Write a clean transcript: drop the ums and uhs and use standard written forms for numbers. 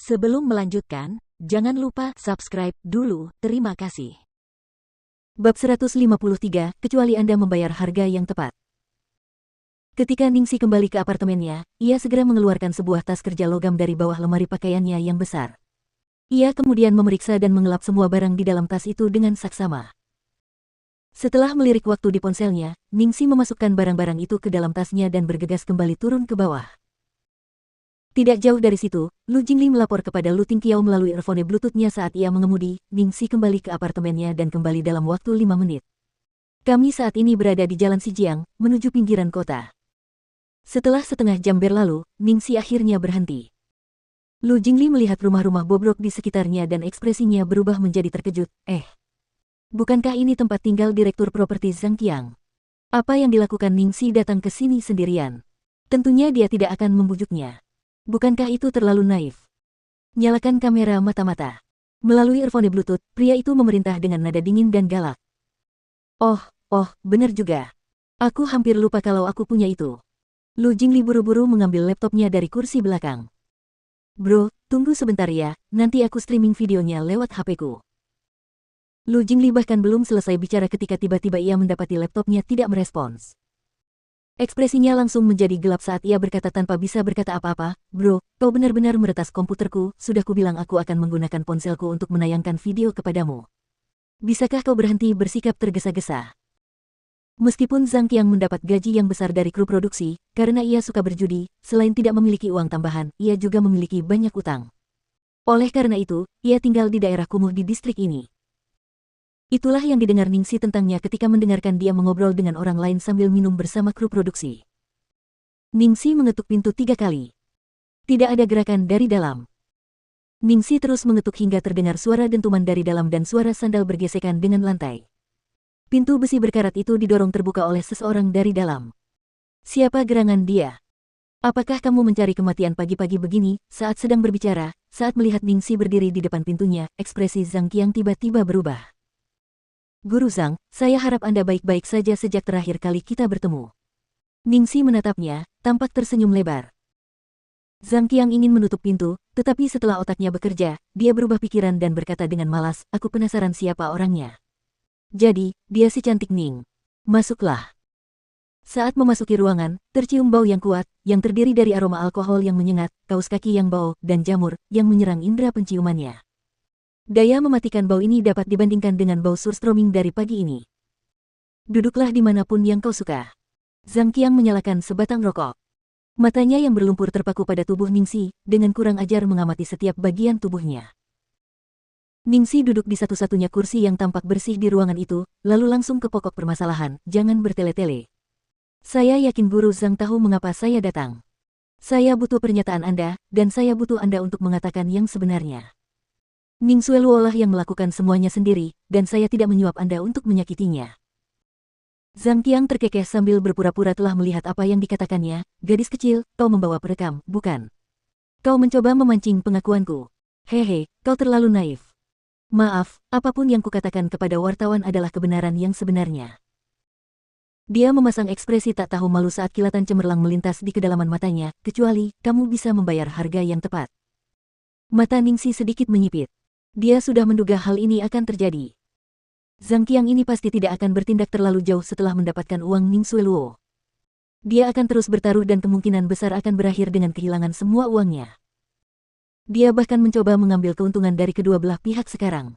Sebelum melanjutkan, jangan lupa subscribe dulu, terima kasih. Bab 153, kecuali Anda membayar harga yang tepat. Ketika Ningsi kembali ke apartemennya, ia segera mengeluarkan sebuah tas kerja logam dari bawah lemari pakaiannya yang besar. Ia kemudian memeriksa dan mengelap semua barang di dalam tas itu dengan saksama. Setelah melirik waktu di ponselnya, Ningsi memasukkan barang-barang itu ke dalam tasnya dan bergegas kembali turun ke bawah. Tidak jauh dari situ, Lu Jingli melapor kepada Lu Tingqiao melalui earphone Bluetooth-nya saat ia mengemudi. Ningsi kembali ke apartemennya dan kembali dalam waktu 5 menit. Kami saat ini berada di Jalan Sijiang, menuju pinggiran kota. Setelah setengah jam berlalu, Ningsi akhirnya berhenti. Lu Jingli melihat rumah-rumah bobrok di sekitarnya dan ekspresinya berubah menjadi terkejut. Bukankah ini tempat tinggal Direktur Properti Zhang Qiang? Apa yang dilakukan Ningsi datang ke sini sendirian? Tentunya dia tidak akan membujuknya. Bukankah itu terlalu naif? Nyalakan kamera mata-mata. Melalui earphone Bluetooth, pria itu memerintah dengan nada dingin dan galak. Oh, benar juga. Aku hampir lupa kalau aku punya itu. Lu Jingli buru-buru mengambil laptopnya dari kursi belakang. Bro, tunggu sebentar ya, nanti aku streaming videonya lewat HP-ku. Lu Jingli bahkan belum selesai bicara ketika tiba-tiba ia mendapati laptopnya tidak merespons. Ekspresinya langsung menjadi gelap saat ia berkata tanpa bisa berkata apa-apa, "Bro, kau benar-benar meretas komputerku, sudah kubilang aku akan menggunakan ponselku untuk menayangkan video kepadamu. Bisakah kau berhenti bersikap tergesa-gesa?" Meskipun Zhang Qiang mendapat gaji yang besar dari kru produksi, karena ia suka berjudi, selain tidak memiliki uang tambahan, ia juga memiliki banyak utang. Oleh karena itu, ia tinggal di daerah kumuh di distrik ini. Itulah yang didengar Ningsi tentangnya ketika mendengarkan dia mengobrol dengan orang lain sambil minum bersama kru produksi. Ningsi mengetuk pintu 3 kali. Tidak ada gerakan dari dalam. Ningsi terus mengetuk hingga terdengar suara dentuman dari dalam dan suara sandal bergesekan dengan lantai. Pintu besi berkarat itu didorong terbuka oleh seseorang dari dalam. Siapa gerangan dia? Apakah kamu mencari kematian pagi-pagi begini? Saat sedang berbicara, saat melihat Ningsi berdiri di depan pintunya, ekspresi Zhang Qiang tiba-tiba berubah. Guru Zhang, saya harap Anda baik-baik saja sejak terakhir kali kita bertemu. Ningsi menatapnya, tampak tersenyum lebar. Zhang Qiang ingin menutup pintu, tetapi setelah otaknya bekerja, dia berubah pikiran dan berkata dengan malas, "Aku penasaran siapa orangnya." "Jadi, dia si cantik Ning. Masuklah." Saat memasuki ruangan, tercium bau yang kuat, yang terdiri dari aroma alkohol yang menyengat, kaus kaki yang bau, dan jamur, yang menyerang indera penciumannya. Daya mematikan bau ini dapat dibandingkan dengan bau surströmming dari pagi ini. "Duduklah dimanapun yang kau suka." Zhang Qiang menyalakan sebatang rokok. Matanya yang berlumpur terpaku pada tubuh Ningsi, dengan kurang ajar mengamati setiap bagian tubuhnya. Ningsi duduk di satu-satunya kursi yang tampak bersih di ruangan itu, lalu langsung ke pokok permasalahan, "Jangan bertele-tele. Saya yakin Guru Zhang tahu mengapa saya datang. Saya butuh pernyataan Anda, dan saya butuh Anda untuk mengatakan yang sebenarnya. Ning Xueluo lah yang melakukan semuanya sendiri, dan saya tidak menyuap Anda untuk menyakitinya." Zhang Qiang terkekeh sambil berpura-pura telah melihat apa yang dikatakannya. "Gadis kecil, kau membawa perekam, bukan? Kau mencoba memancing pengakuanku. Hehe, kau terlalu naif. Maaf, apapun yang kukatakan kepada wartawan adalah kebenaran yang sebenarnya." Dia memasang ekspresi tak tahu malu saat kilatan cemerlang melintas di kedalaman matanya, "Kecuali, kamu bisa membayar harga yang tepat." Mata Ningsi sedikit menyipit. Dia sudah menduga hal ini akan terjadi. Zhang Qiang ini pasti tidak akan bertindak terlalu jauh setelah mendapatkan uang Ning Xueluo. Dia akan terus bertaruh dan kemungkinan besar akan berakhir dengan kehilangan semua uangnya. Dia bahkan mencoba mengambil keuntungan dari kedua belah pihak sekarang.